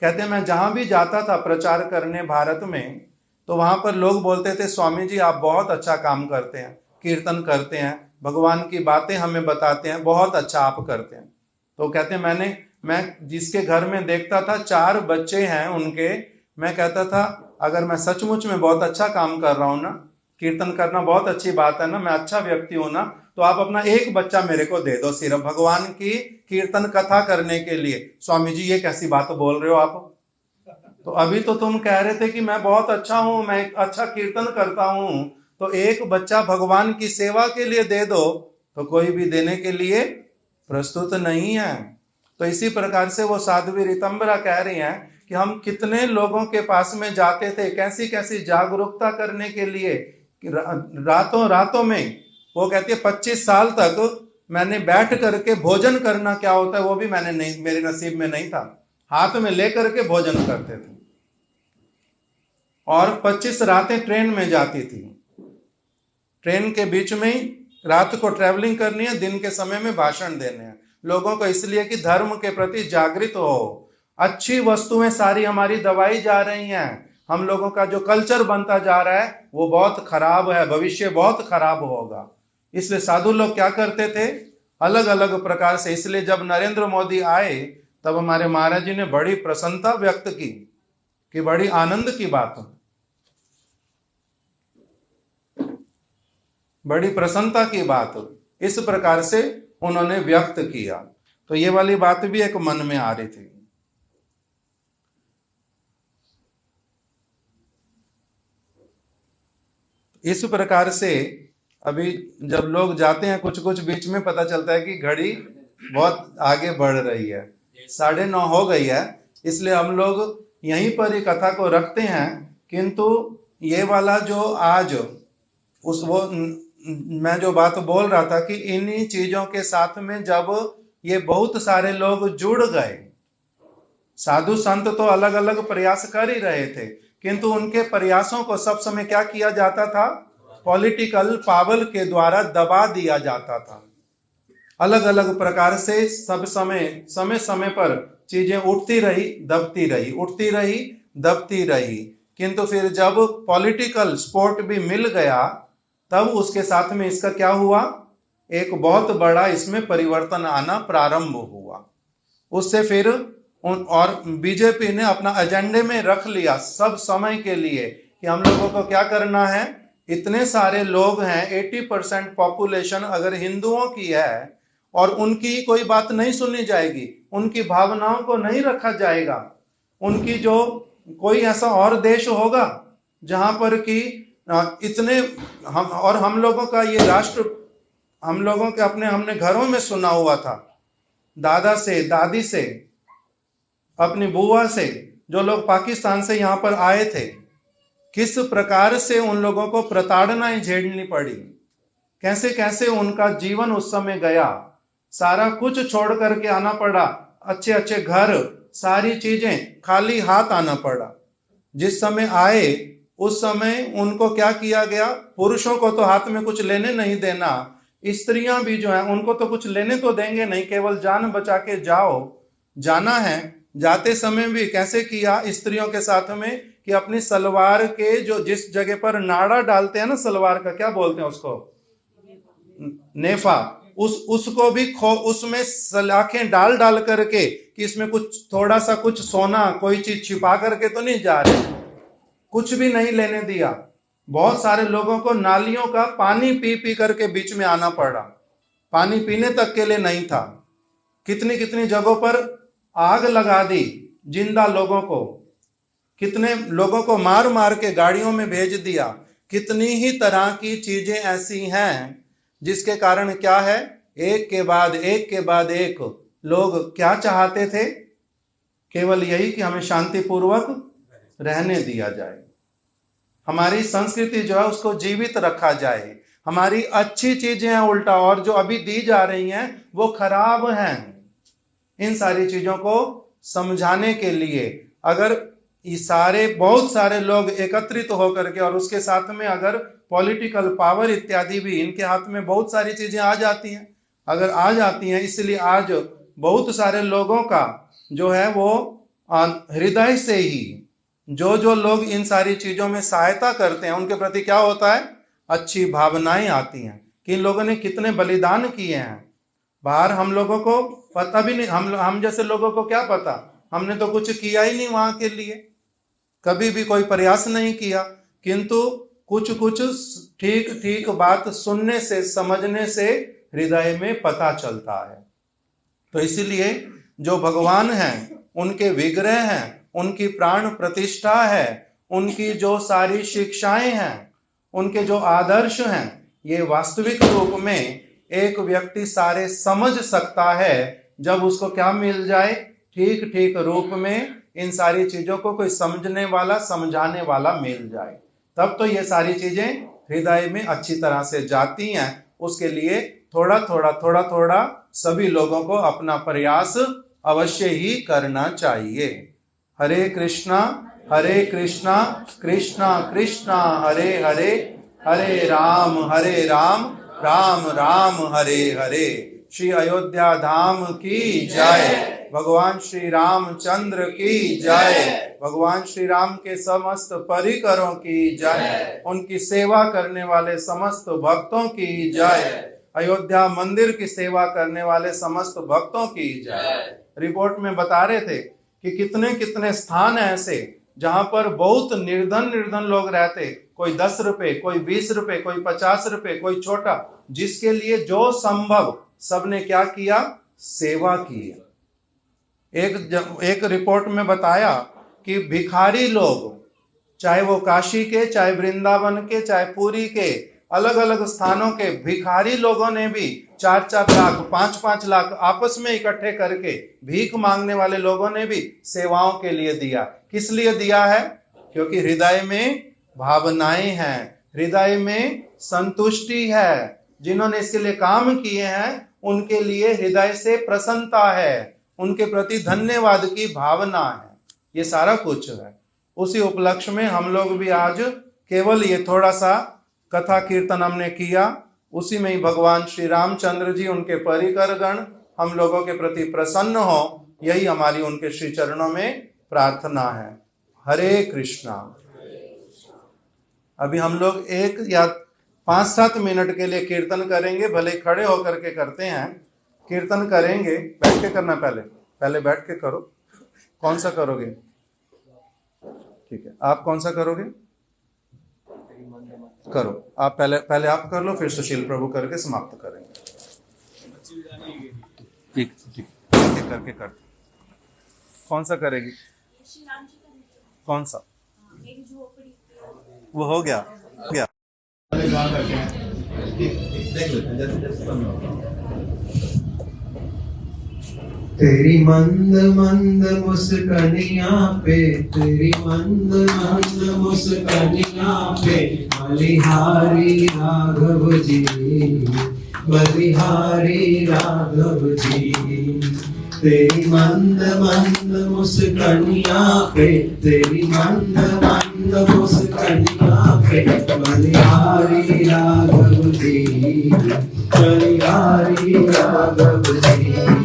कहते हैं, मैं जहां भी जाता था प्रचार करने भारत में, तो वहां पर लोग बोलते थे, स्वामी जी आप बहुत अच्छा काम करते हैं, कीर्तन करते हैं, भगवान की बातें हमें बताते हैं, बहुत अच्छा आप करते हैं। तो कहते हैं मैंने मैं जिसके घर में देखता था 4 बच्चे हैं उनके, मैं कहता था अगर मैं सचमुच में बहुत अच्छा काम कर रहा हूं ना, कीर्तन करना बहुत अच्छी बात है ना, मैं अच्छा व्यक्ति हूं ना, तो आप अपना एक बच्चा मेरे को दे दो सिर्फ भगवान की कीर्तन कथा करने के लिए। स्वामी जी ये कैसी बात बोल रहे हो आप? तो अभी तो तुम कह रहे थे कि मैं बहुत अच्छा हूं, मैं अच्छा कीर्तन करता हूं, तो एक बच्चा भगवान की सेवा के लिए दे दो। तो कोई भी देने के लिए प्रस्तुत नहीं है। तो इसी प्रकार से वो साध्वी ऋतंबरा कह रही हैं कि हम कितने लोगों के पास में जाते थे कैसी कैसी जागरूकता करने के लिए, रातों रातों में। वो कहती है 25 साल तक मैंने बैठ करके भोजन करना क्या होता है वो भी मैंने नहीं, मेरे नसीब में नहीं था। हाथ में लेकर के भोजन करते थे। और 25 रातें ट्रेन में जाती थी। ट्रेन के बीच में ही रात को ट्रैवलिंग करनी है, दिन के समय में भाषण देने हैं लोगों को, इसलिए कि धर्म के प्रति जागृत हो। अच्छी वस्तुएं सारी हमारी दबाई जा रही हैं। हम लोगों का जो कल्चर बनता जा रहा है वो बहुत खराब है, भविष्य बहुत खराब होगा। इसलिए साधु लोग क्या करते थे, अलग अलग प्रकार से। इसलिए जब नरेंद्र मोदी आए तब हमारे महाराज जी ने बड़ी प्रसन्नता व्यक्त की कि बड़ी आनंद की बात है, बड़ी प्रसन्नता की बात, इस प्रकार से उन्होंने व्यक्त किया। तो ये वाली बात भी एक मन में आ रही थी। इस प्रकार से अभी जब लोग जाते हैं कुछ कुछ बीच में पता चलता है कि घड़ी बहुत आगे बढ़ रही है, 9:30 हो गई है, इसलिए हम लोग यहीं पर ही कथा को रखते हैं। किंतु ये वाला जो आज उस वो मैं जो बात बोल रहा था कि इन्हीं चीजों के साथ में जब ये बहुत सारे लोग जुड़ गए, साधु संत तो अलग अलग प्रयास कर ही रहे थे, किंतु उनके प्रयासों को सब समय क्या किया जाता था, पॉलिटिकल पावर के द्वारा दबा दिया जाता था। अलग अलग प्रकार से सब समय समय पर चीजें उठती रही दबती रही, उठती रही दबती रही। किंतु फिर जब पॉलिटिकल सपोर्ट भी मिल गया तब उसके साथ में इसका क्या हुआ, एक बहुत बड़ा इसमें परिवर्तन आना प्रारंभ हुआ। उससे फिर और बीजेपी ने अपना एजेंडे में रख लिया सब समय के लिए कि हम लोगों को क्या करना है, इतने सारे लोग हैं, 80% पॉपुलेशन अगर हिंदुओं की है और उनकी कोई बात नहीं सुनी जाएगी, उनकी भावनाओं को नहीं रखा जाएगा, उनकी जो कोई ऐसा और देश होगा जहां पर कि इतने हम लोगों का ये राष्ट्र, हम लोगों के हमने घरों में सुना हुआ था, दादा से दादी से अपनी बुआ से, जो लोग पाकिस्तान से यहाँ पर आए थे, किस प्रकार से उन लोगों को प्रताड़नाएं झेलनी पड़ी, कैसे कैसे उनका जीवन उस समय गया, सारा कुछ छोड़ करके आना पड़ा, अच्छे अच्छे घर, सारी चीजें, खाली हाथ आना पड़ा। जिस समय आए उस समय उनको क्या किया गया, पुरुषों को तो हाथ में कुछ लेने नहीं देना, स्त्रियां भी जो है उनको तो कुछ लेने तो देंगे नहीं, केवल जान बचा के जाओ, जाना है। जाते समय भी कैसे किया स्त्रियों के साथ में कि अपनी सलवार के जो जिस जगह पर नाड़ा डालते हैं ना, सलवार का क्या बोलते हैं उसको, नेफा, उसको भी उसमें सलाखें डाल डाल करके कि इसमें कुछ थोड़ा सा कुछ सोना कोई चीज छिपा करके तो नहीं जा रहे, कुछ भी नहीं लेने दिया। बहुत सारे लोगों को नालियों का पानी पी पी करके बीच में आना पड़ा, पानी पीने तक के लिए नहीं था। कितनी कितनी जगहों पर आग लगा दी जिंदा लोगों को, कितने लोगों को मार मार के गाड़ियों में भेज दिया। कितनी ही तरह की चीजें ऐसी हैं जिसके कारण क्या है, एक के बाद एक लोग क्या चाहते थे, केवल यही कि हमें शांतिपूर्वक रहने दिया जाए, हमारी संस्कृति जो है उसको जीवित रखा जाए, हमारी अच्छी चीजें हैं उल्टा और जो अभी दी जा रही हैं वो खराब हैं। इन सारी चीजों को समझाने के लिए अगर ये सारे बहुत सारे लोग एकत्रित होकर के और उसके साथ में अगर पॉलिटिकल पावर इत्यादि भी इनके हाथ में बहुत सारी चीजें आ जाती हैं, अगर आ जाती हैं, इसलिए आज बहुत सारे लोगों का जो है वो हृदय से ही जो लोग इन सारी चीजों में सहायता करते हैं उनके प्रति क्या होता है, अच्छी भावनाएं आती हैं कि इन लोगों ने कितने बलिदान किए हैं। बाहर हम लोगों को पता भी नहीं, हम जैसे लोगों को क्या पता, हमने तो कुछ किया ही नहीं वहां के लिए, कभी भी कोई प्रयास नहीं किया, किंतु कुछ कुछ ठीक ठीक बात सुनने से समझने से हृदय में पता चलता है। तो इसीलिए जो भगवान हैं, उनके विग्रह हैं, उनकी प्राण प्रतिष्ठा है, उनकी जो सारी शिक्षाएं हैं, उनके जो आदर्श हैं, ये वास्तविक रूप में एक व्यक्ति सारे समझ सकता है जब उसको क्या मिल जाए, ठीक ठीक रूप में इन सारी चीजों को कोई समझने वाला, समझाने वाला मिल जाए, तब तो ये सारी चीजें हृदय में अच्छी तरह से जाती हैं। उसके लिए थोड़ा थोड़ा सभी लोगों को अपना प्रयास अवश्य ही करना चाहिए। हरे कृष्णा कृष्णा कृष्णा हरे हरे, हरे राम राम राम हरे हरे। श्री अयोध्या धाम की जय, भगवान श्री रामचंद्र की जय, भगवान श्री राम के समस्त परिकरों की जय, उनकी सेवा करने वाले समस्त भक्तों की जय, अयोध्या मंदिर की सेवा करने वाले समस्त भक्तों की जय। रिपोर्ट में बता रहे थे कि कितने कितने स्थान ऐसे जहां पर बहुत निर्धन लोग रहते, कोई 10 रुपए, कोई 20 रुपए, कोई 50 रुपए, कोई छोटा, जिसके लिए जो संभव सबने क्या किया, सेवा की। एक रिपोर्ट में बताया कि भिखारी लोग, चाहे वो काशी के, चाहे वृंदावन के, चाहे पुरी के, अलग अलग स्थानों के भिखारी लोगों ने भी 4-4 लाख, 5-5 लाख आपस में इकट्ठे करके, भीख मांगने वाले लोगों ने भी सेवाओं के लिए दिया। किस लिए दिया है? क्योंकि हृदय में भावनाएं हैं, हृदय में संतुष्टि है, जिन्होंने इसके लिए काम किए हैं उनके लिए हृदय से प्रसन्नता है, उनके प्रति धन्यवाद की भावना है, ये सारा कुछ है। उसी उपलक्ष्य में हम लोग भी आज केवल ये थोड़ा सा कथा कीर्तन हमने किया, उसी में ही भगवान श्री रामचंद्र जी, उनके परिकर गण हम लोगों के प्रति प्रसन्न हो, यही हमारी उनके श्री चरणों में प्रार्थना है। हरे कृष्णा। अभी हम लोग 1 या 5-7 मिनट के लिए कीर्तन करेंगे, भले खड़े होकर के करते हैं, कीर्तन करेंगे। बैठ के करना, पहले बैठ के करो। कौन सा करोगे? ठीक है, आप कौन सा करोगे? करो आप, पहले आप कर लो, फिर सुशील प्रभु करके समाप्त करेंगे। ठीक करके कर। कौन सा करेगी? कौन सा? वो हो गया। तेरी मंद मंद मुस्कानियां पे, तेरी मंद मंद मुस्कानियां पे, बलिहारी राघव जी, बलिहारी राघव जी। तेरी मंद मंद मुस्कानियां पे, तेरी मंद मंद मुस्कानियां पे, बलिहारी राघव जी, बलिहारी राघव जी।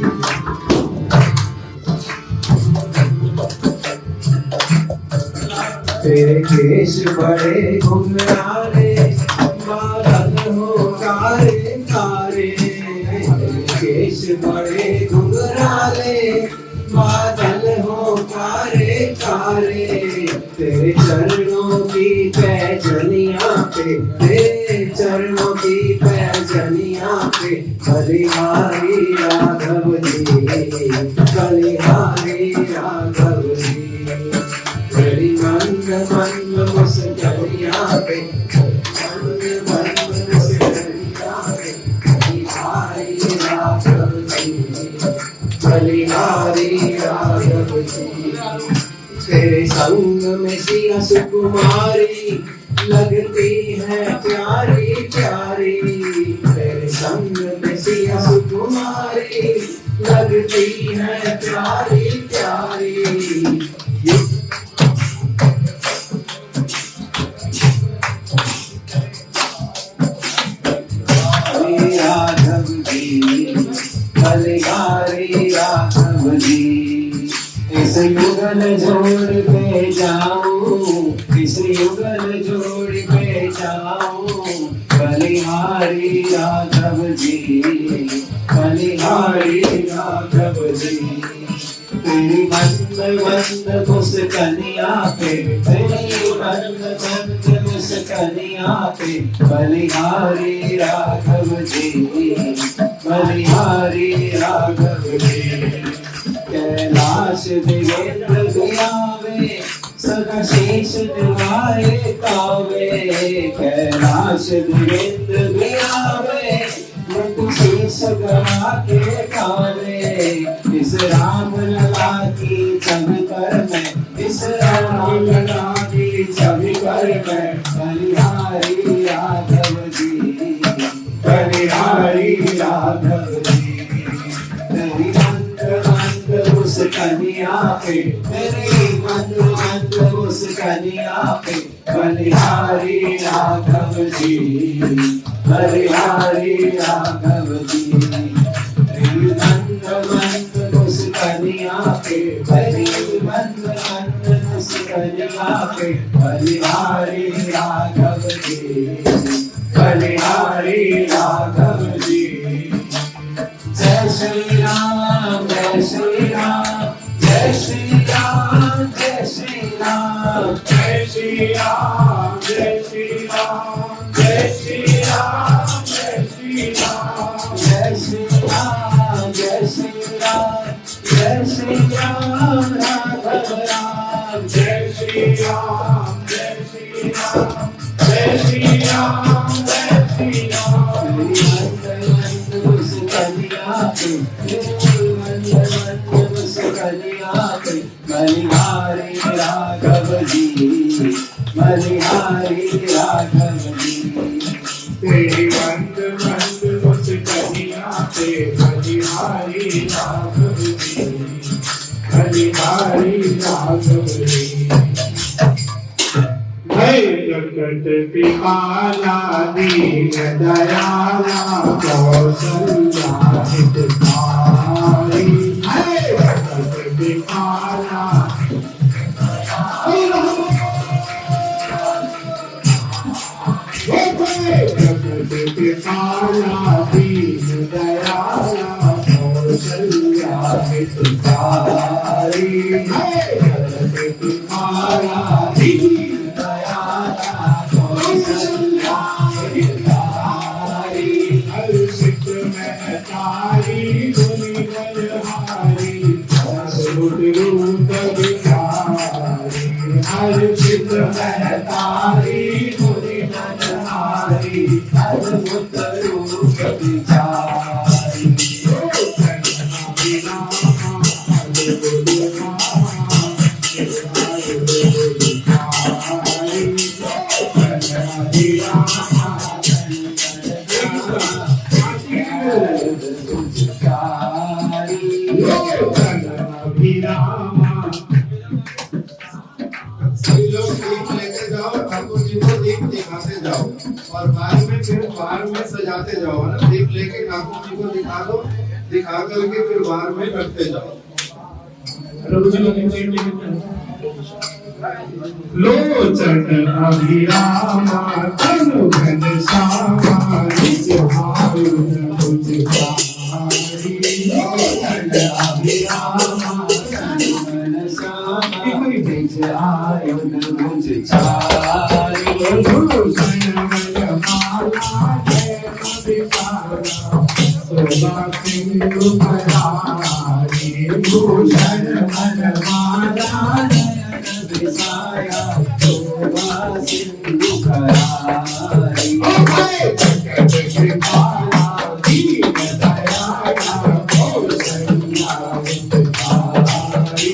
तेरे केश बड़े घुंघराले, बादल हो कारे कारे। तेरे केश बड़े घुंघराले, बादल हो कारे कारे। तेरे चरणों की पैजनियां पे, तेरे चरणों की पैजनियां पे, बलिहारी राघव जी, बलिहारी राघव जी। तेरी मंद मंद मुस्कानियां पे, मंद मंद मुस्कानियां पे, बलिहारी राघव जी, बलिहारी राघव जी। तेरे संग में सिया सुकुमारी, लगती है प्यारी प्यारी। तेरे संग में सिया सुकुमारी, लगती है प्यारी प्यारी। राघव जी, बलिहारी राघव जी। इस युगल जोड़ पे जाऊं, इस युगल जोड़ पे जाऊं, बलिहारी राघव जी, बलिहारी राघव जी। तेरी मंद मंद मुस्कनिया पे, तेरी मंद मंद मुस्कनिया पे, बलिहारी राघव जी, बलिहारी राघव जी। कैलाश देवेंद्र दियावे, सदा शेष दिवाए कावे। कैलाश देवेंद्र दियावे, शेष गवा के कावे। इस राम लला की छवि पर मैं, इस राम लला की छवि पर मैं, बलिहारी राघव जी, बलिहारी राघव जी। तेरी मंद मंद मुस्कनिया पे, तेरी मंद मंद मुस्कनिया पे, बलिहारी राघव जी, बलिहारी राघव जी। तेरी मंद मंद मुस्कनिया पे, तेरी मंद मंद मुस्कनिया पे, बलिहारी राघव जी, बलिहारी राघव जी। जय श्री राम, जय श्री राम, जय श्री राम, जय श्री राम, जय श्री राम, जय श्री राम, जय श्री राम, जय श्री राम, जय श्री राम, जय श्री राम, जय श्री राम, राघव राम, जय श्री राम, जय श्री राम, जय श्री राम, जय श्री राम। बलिहारी राघव जी, बलिहारी राघव जी। तेरी मंद मंद मुस्कनिया पे, बलिहारी राघव जी, बलिहारी राघव जी। जय जगत पिपाला दीन दयाला कौशल्या हितकारी। जय जगत पिपाला, जगत पिपाला दीन दयाला कौशल्या हितकारी। जगत पिपाला दीन हर्षित महतारी गुनि बलहारी, रूप बिहारी। हर्षित महतारी गुनि बलहारी, अद्भुत रूप बिहारी। सभी लोग दीप लेके जाओ, ठाकुर जी को दीप दिखाते जाओ और बाहर में फिर बाहर में सजाते जाओ, है ना। दीप लेके ठाकुर जी को दिखा दो, दिखा करके फिर बाहर में रखते जाओ। लोचन अभिरामा तनु घनश्यामा, निज भावु न कुछ भारी। लोचन अभिरामा तनु घनश्यामा, निज आयु न कुछ चारी। भूषण वनमाला जय कवितारा, शोभा सिंधु भरारी। भूषण वनमाला विसाया, शोभा सिंधु भरारी। जगत कृपाला दीन दयाला कौशल्या हितकारी।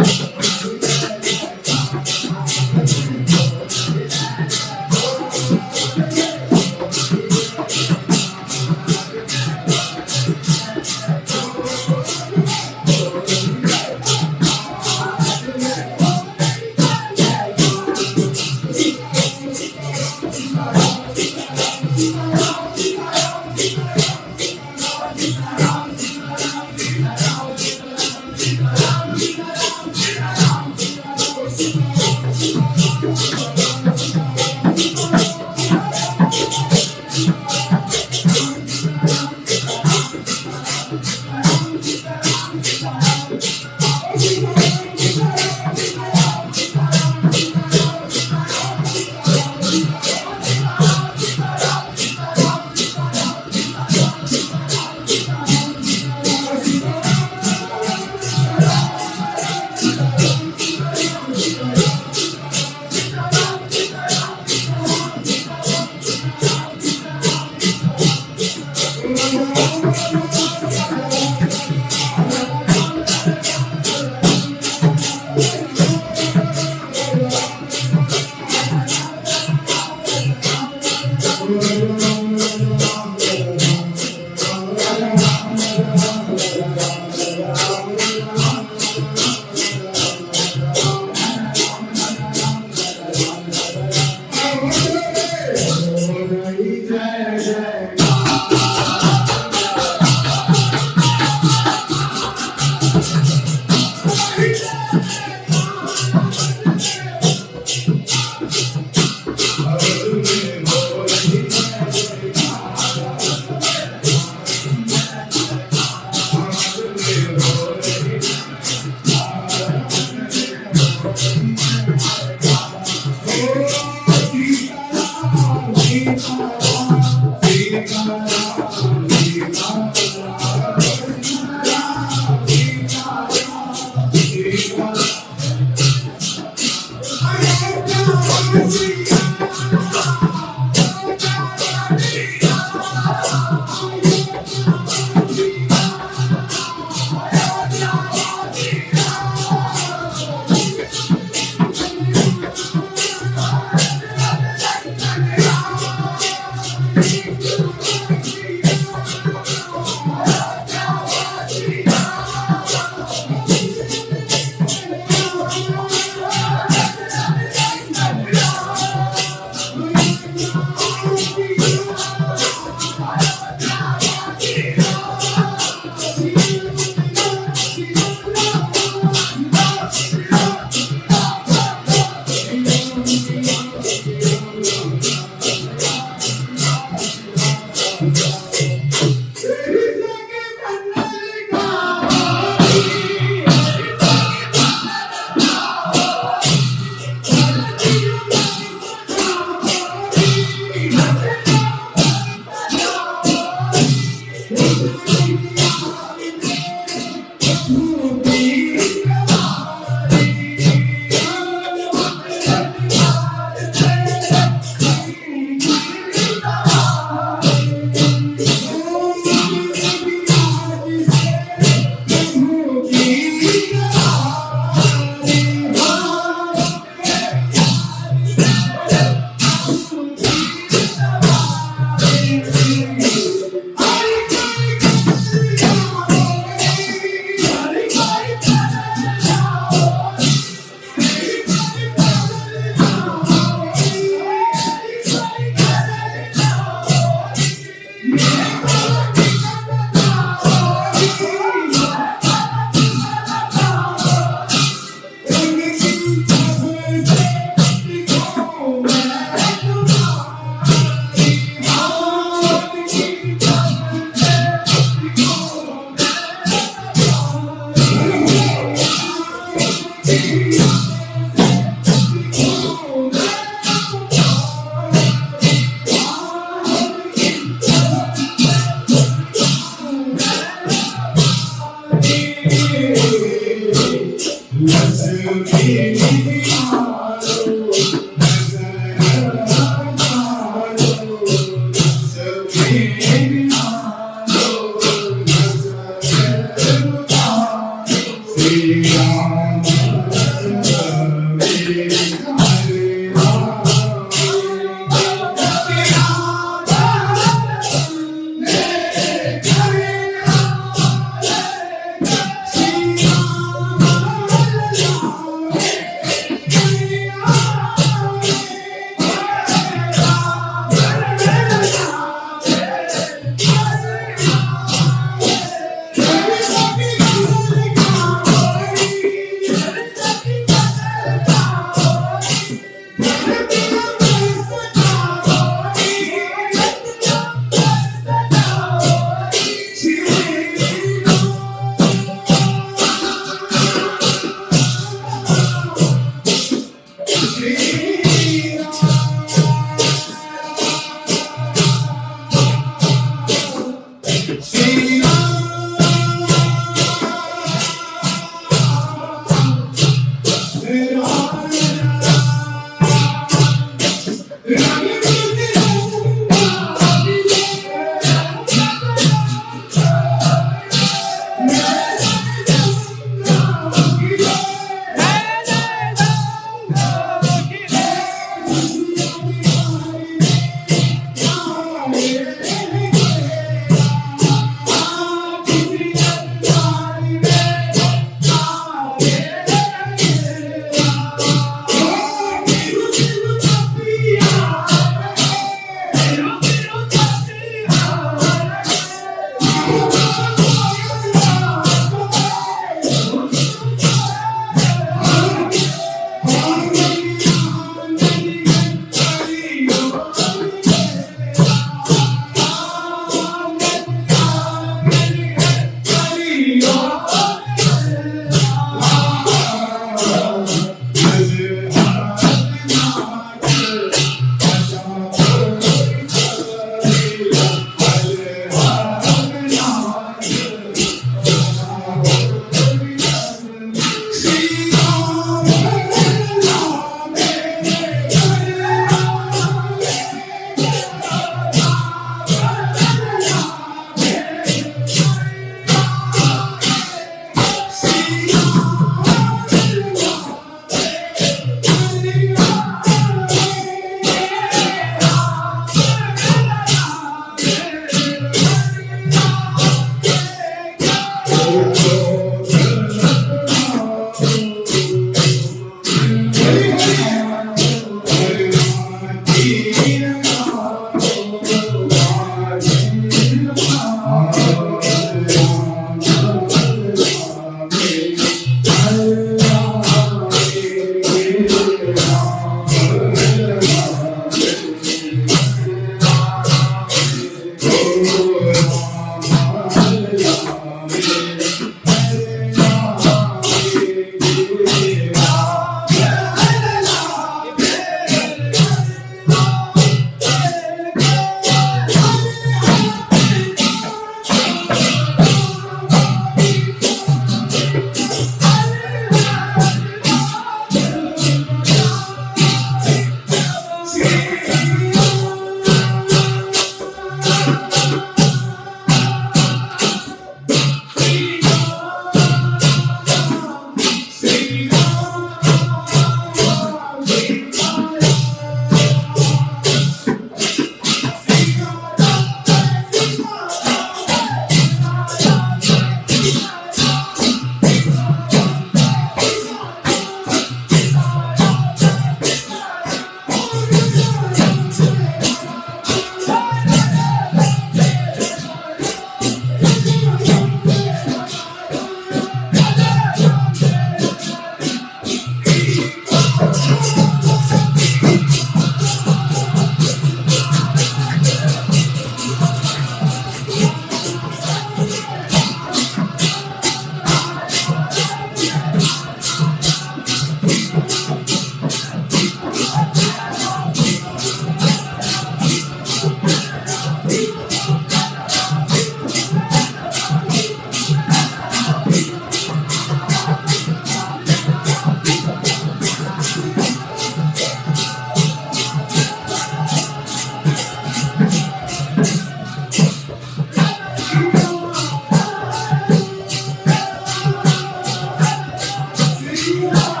राम